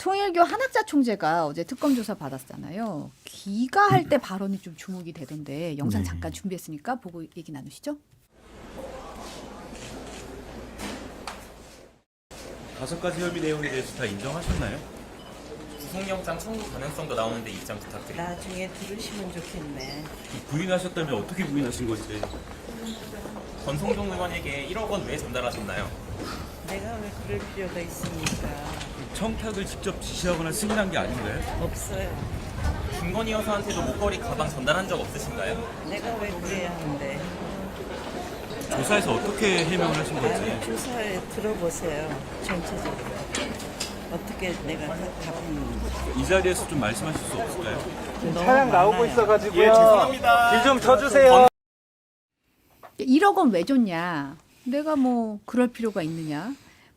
통일교 한학자 총재가 어제 특검 조사 받았잖아요. 귀가할 때 발언이 좀 주목이 되던데 영상 네. 잠깐 준비했으니까 보고 얘기 나누시죠. 5가지 혐의 내용에 대해서 다 인정하셨나요? 구속영장 청구 가능성도 나오는데 입장 부탁드립니다. 나중에 들으시면 좋겠네. 부인하셨다면 어떻게 부인하신 건지. 권성동 의원에게 1억 원 왜 전달하셨나요? 내가 왜 그럴 필요가 있습니까? 청탁을 직접 지시하거나 승인한 게 아닌가요? 없어요. 김건희 여사한테도 목걸이 가방 전달한 적 없으신가요? 내가 왜 그래야 하는데. 조사에서 어떻게 해명을 하신 아니, 건지. 조사에 들어보세요. 전체적으로. 어떻게 내가 답은 이 자리에서 좀 말씀하실 수 없을까요? 차량 나오고 있어가지고요. 예, 죄송합니다. 길 좀 쳐주세요. 1억 원 왜 줬냐? 내가 뭐 그럴 필요가 있느냐?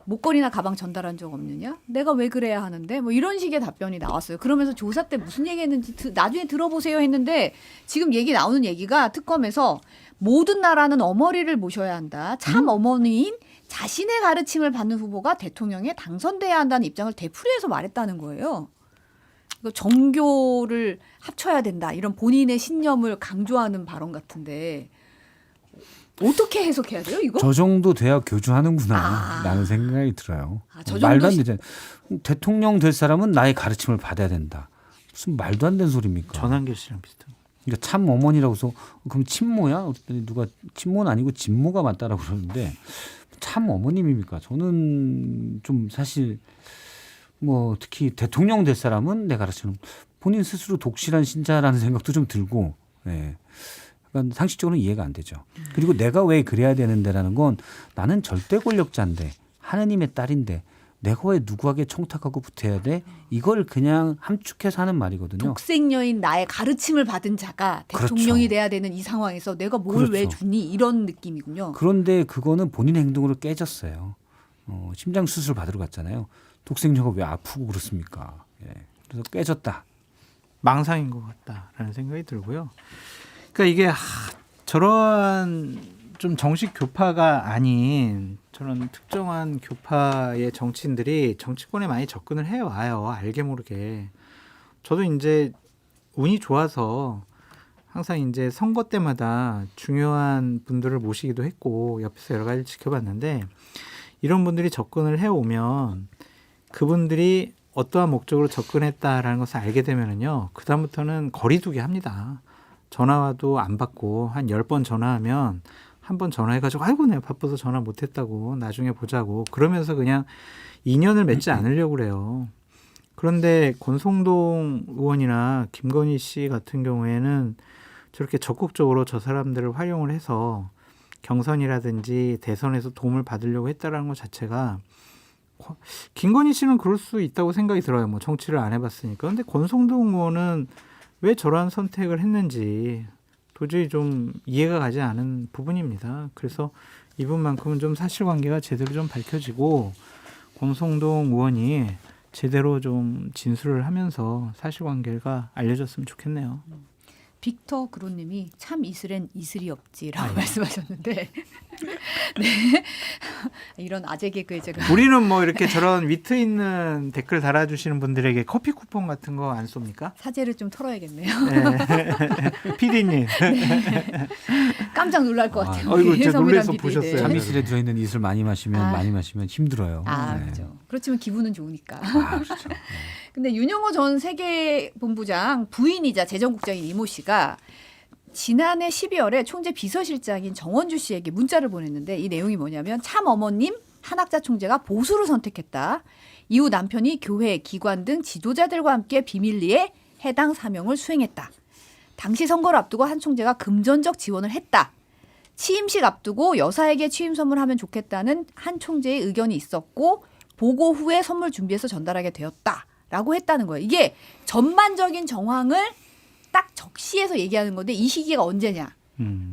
목걸이나 가방 전달한 적 없느냐? 내가 왜 그래야 하는데? 뭐 이런 식의 답변이 나왔어요. 그러면서 조사 때 무슨 얘기했는지 나중에 들어보세요 했는데 지금 얘기 나오는 얘기가 특검에서 모든 나라는 어머니를 모셔야 한다. 참 어머니인 자신의 가르침을 받는 후보가 대통령에 당선돼야 한다는 입장을 되풀이해서 말했다는 거예요. 이거 정교를 합쳐야 된다. 이런 본인의 신념을 강조하는 발언 같은데 어떻게 해석해야 돼요, 이거? 저 정도 돼야 교주하는구나 아. 라는 생각이 들어요. 저 정도 말도 안 되잖아요. 대통령 될 사람은 나의 가르침을 받아야 된다. 무슨 말도 안 되는 소리입니까? 전환길 씨랑 비슷한. 그러니까 참 어머니라고 해서 그럼 친모야? 어쨌든 누가 친모는 아니고 진모가 맞다라고 그러는데 참 어머님입니까? 저는 좀 사실 뭐 특히 대통령 될 사람은 내 가르치는 본인 스스로 독실한 신자라는 생각도 좀 들고 예. 약간 상식적으로는 이해가 안 되죠. 그리고 내가 왜 그래야 되는데라는 건 나는 절대 권력자인데 하느님의 딸인데 내가 왜 누구에게 청탁하고 붙어야 돼? 이걸 그냥 함축해서 하는 말이거든요. 독생녀인 나의 가르침을 받은 자가 그렇죠. 대통령이 돼야 되는 이 상황에서 내가 뭘 왜 그렇죠. 주니? 이런 느낌이군요. 그런데 그거는 본인의 행동으로 깨졌어요. 심장 수술 받으러 갔잖아요. 독생녀가 왜 아프고 그렇습니까? 예. 그래서 깨졌다. 망상인 것 같다라는 생각이 들고요. 그러니까 이게 저런 좀 정식 교파가 아닌 저런 특정한 교파의 정치인들이 정치권에 많이 접근을 해와요. 알게 모르게. 저도 이제 운이 좋아서 항상 이제 선거 때마다 중요한 분들을 모시기도 했고 옆에서 여러 가지를 지켜봤는데 이런 분들이 접근을 해오면 그분들이 어떠한 목적으로 접근했다라는 것을 알게 되면은요. 그다음부터는 거리두기 합니다. 전화와도 안 받고 한 10번 전화하면 한 번 전화해가지고 아이고 내가 바빠서 전화 못했다고 나중에 보자고 그러면서 그냥 인연을 맺지 않으려고 그래요. 그런데 권성동 의원이나 김건희 씨 같은 경우에는 저렇게 적극적으로 저 사람들을 활용을 해서 경선이라든지 대선에서 도움을 받으려고 했다라는 것 자체가 김건희 씨는 그럴 수 있다고 생각이 들어요. 뭐 정치를 안 해봤으니까. 그런데 권성동 의원은 왜 저러한 선택을 했는지 도저히 좀 이해가 가지 않은 부분입니다. 그래서 이분만큼은 좀 사실관계가 제대로 좀 밝혀지고 권성동 의원이 제대로 좀 진술을 하면서 사실관계가 알려졌으면 좋겠네요. 빅터 그로님이 참 이슬엔 이슬이 없지라고 말씀하셨는데 네. 이런 아재 개그에 제가 우리는 뭐 이렇게 저런 위트 있는 댓글 달아주시는 분들에게 커피 쿠폰 같은 거 안 쏩니까? 사죄를 좀 털어야겠네요. 네. PD님. 깜짝 놀랄 것 같아요. 어이구, 우리 제가 성미란 놀라서 PD. 보셨어요. 네. 참이슬에 들어있는 이슬 많이 마시면 힘들어요. 아, 네. 그렇죠. 그렇지만 기분은 좋으니까. 아, 그렇죠. 근데 윤영호 전 세계본부장 부인이자 재정국장인 이모 씨가 지난해 12월에 총재 비서실장인 정원주 씨에게 문자를 보냈는데 이 내용이 뭐냐면 참 어머님 한학자 총재가 보수를 선택했다. 이후 남편이 교회, 기관 등 지도자들과 함께 비밀리에 해당 사명을 수행했다. 당시 선거를 앞두고 한 총재가 금전적 지원을 했다. 취임식 앞두고 여사에게 취임 선물하면 좋겠다는 한 총재의 의견이 있었고 보고 후에 선물 준비해서 전달하게 되었다라고 했다는 거예요. 이게 전반적인 정황을 딱 적시해서 얘기하는 건데 이 시기가 언제냐.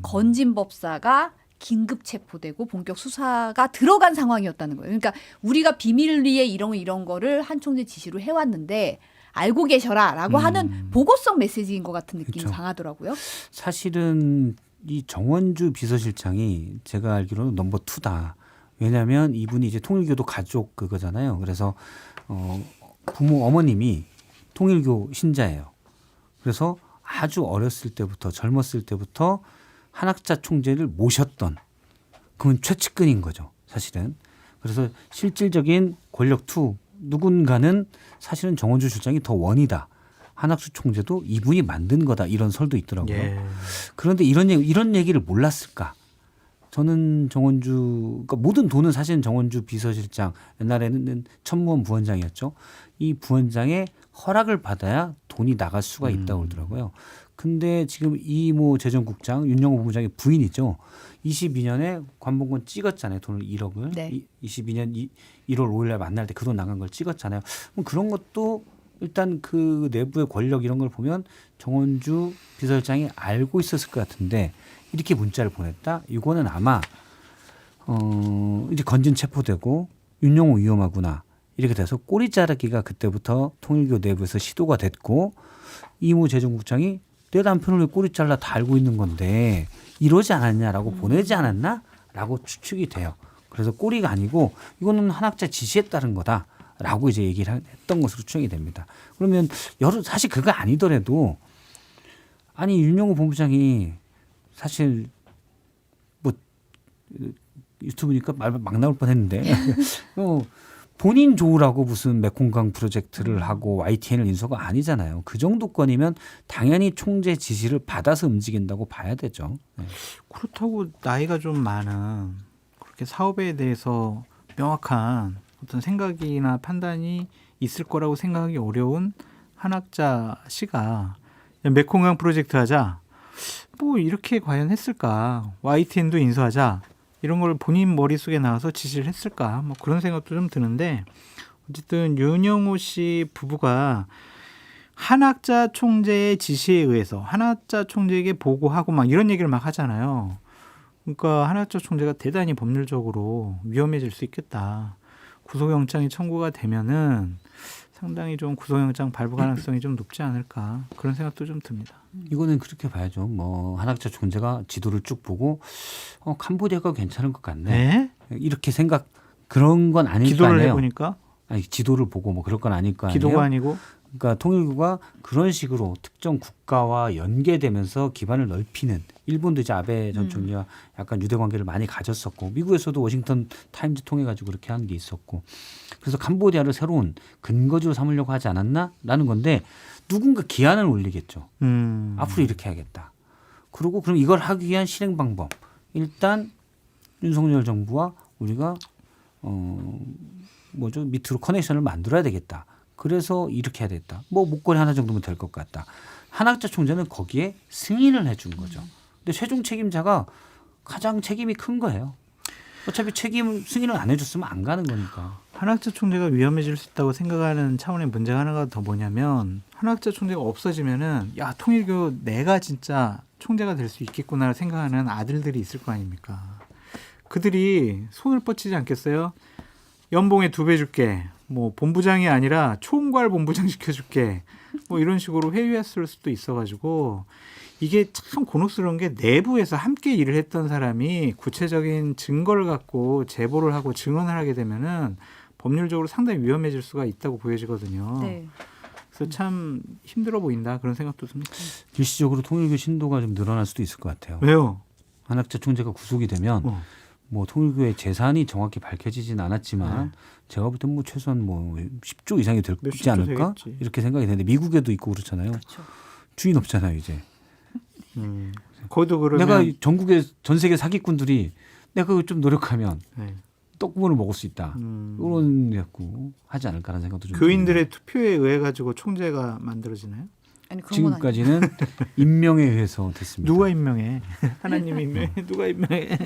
건진 법사가 긴급 체포되고 본격 수사가 들어간 상황이었다는 거예요. 그러니까 우리가 비밀리에 이런 거를 한 총재 지시로 해왔는데 알고 계셔라라고 하는 보고성 메시지인 것 같은 느낌이 그렇죠. 강하더라고요. 사실은 이 정원주 비서실장이 제가 알기로는 넘버 2다. 왜냐하면 이분이 이제 통일교도 가족 그거잖아요. 그래서 부모 어머님이 통일교 신자예요. 그래서 아주 어렸을 때부터 젊었을 때부터 한학자 총재를 모셨던 그건 최측근인 거죠. 사실은. 그래서 실질적인 권력 투 누군가는 사실은 정원주 실장이 더 원이다. 한학수 총재도 이분이 만든 거다. 이런 설도 있더라고요. 예. 그런데 이런 얘기를 몰랐을까? 저는 정원주, 그러니까 모든 돈은 사실은 정원주 비서실장, 옛날에는 천무원 부원장이었죠. 이 부원장의 허락을 받아야 돈이 나갈 수가 있다고 그러더라고요. 근데 지금 이모 재정국장, 윤영호 본부장의 부인이죠. 22년에 관봉권 찍었잖아요. 돈을 1억을. 네. 22년 1월 5일 날 만날 때 그 돈 나간 걸 찍었잖아요. 그럼 그런 것도 일단 그 내부의 권력 이런 걸 보면 정원주 비서실장이 알고 있었을 것 같은데 이렇게 문자를 보냈다. 이거는 아마 이제 건진 체포되고 윤영호 위험하구나 이렇게 돼서 꼬리 자르기가 그때부터 통일교 내부에서 시도가 됐고 이모 재정국장이 내 남편을 왜 꼬리 잘라 다 알고 있는 건데 이러지 않았냐라고 보내지 않았나라고 추측이 돼요. 그래서 꼬리가 아니고 이거는 한학자 지시에 따른 거다라고 이제 얘기를 했던 것으로 추정이 됩니다. 그러면 사실 그거 아니더라도 아니 윤영호 본부장이 사실 뭐 유튜브니까 말 막 나올 뻔했는데 본인 좋으라고 무슨 메콩강 프로젝트를 하고 YTN을 인수가 아니잖아요. 그 정도 건이면 당연히 총재 지시를 받아서 움직인다고 봐야 되죠. 네. 그렇다고 나이가 좀 많은 그렇게 사업에 대해서 명확한 어떤 생각이나 판단이 있을 거라고 생각하기 어려운 한학자 씨가 메콩강 프로젝트 하자 뭐 이렇게 과연 했을까? YTN도 인수하자 이런 걸 본인 머릿속에 나와서 지시를 했을까? 뭐 그런 생각도 좀 드는데 어쨌든 윤영호 씨 부부가 한학자 총재의 지시에 의해서 한학자 총재에게 보고하고 막 이런 얘기를 막 하잖아요. 그러니까 한학자 총재가 대단히 법률적으로 위험해질 수 있겠다. 구속영장이 청구가 되면은 상당히 좀 구속영장 발부 가능성이 좀 높지 않을까 그런 생각도 좀 듭니다. 이거는 그렇게 봐야죠. 뭐 한학자 총재가 지도를 쭉 보고 캄보디아가 괜찮은 것 같네. 네? 이렇게 그런 건 아닐 거 기도를 아니에요. 해보니까 아니, 지도를 보고 뭐 그럴 건 아닐 거 아니에요. 기도가 아니고 그러니까 통일교가 그런 식으로 특정 국가와 연계되면서 기반을 넓히는 일본도 이제 아베 전 총리와 약간 유대 관계를 많이 가졌었고 미국에서도 워싱턴 타임즈 통해 가지고 그렇게 한 게 있었고 그래서 캄보디아를 새로운 근거지로 삼으려고 하지 않았나라는 건데 누군가 기한을 올리겠죠. 앞으로 이렇게 하겠다. 그리고 그럼 이걸 하기 위한 실행 방법 일단 윤석열 정부와 우리가 밑으로 커넥션을 만들어야 되겠다. 그래서 이렇게 해야 되겠다. 뭐 목걸이 하나 정도면 될 것 같다. 한학자 총재는 거기에 승인을 해준 거죠. 근데 최종 책임자가 가장 책임이 큰 거예요. 어차피 승인을 안 해줬으면 안 가는 거니까. 한학자 총재가 위험해질 수 있다고 생각하는 차원의 문제가 하나가 더 뭐냐면 한학자 총재가 없어지면은 야 통일교 내가 진짜 총재가 될 수 있겠구나 생각하는 아들들이 있을 거 아닙니까? 그들이 손을 뻗치지 않겠어요? 연봉에 2배 줄게. 뭐 본부장이 아니라 총괄 본부장 시켜줄게. 뭐 이런 식으로 회유했을 수도 있어가지고 이게 참 곤혹스러운 게 내부에서 함께 일을 했던 사람이 구체적인 증거를 갖고 제보를 하고 증언을 하게 되면은 법률적으로 상당히 위험해질 수가 있다고 보여지거든요. 네. 그래서 참 힘들어 보인다 그런 생각도 듭니다. 일시적으로 통일교 신도가 좀 늘어날 수도 있을 것 같아요. 왜요? 한학자 총재가 구속이 되면 뭐 통일교의 재산이 정확히 밝혀지진 않았지만 제가 볼 땐 뭐 최소한 뭐 10조 이상이 되지 몇십조 않을까 되겠지. 이렇게 생각이 되는데 미국에도 있고 그렇잖아요. 그렇죠. 주인 없잖아요 이제. 거기도 그러면 내가 전국의 전 세계 사기꾼들이 내가 그걸 좀 노력하면 네. 떡국물을 먹을 수 있다. 이런 갖고 하지 않을까라는 생각도 좀 교인들의 투표에 의해 가지고 총재가 만들어지나요? 아니 그런 건 아니에요. 지금까지는 임명에 의해서 됐습니다. 누가 임명해? 하나님 임명해? 누가 임명해?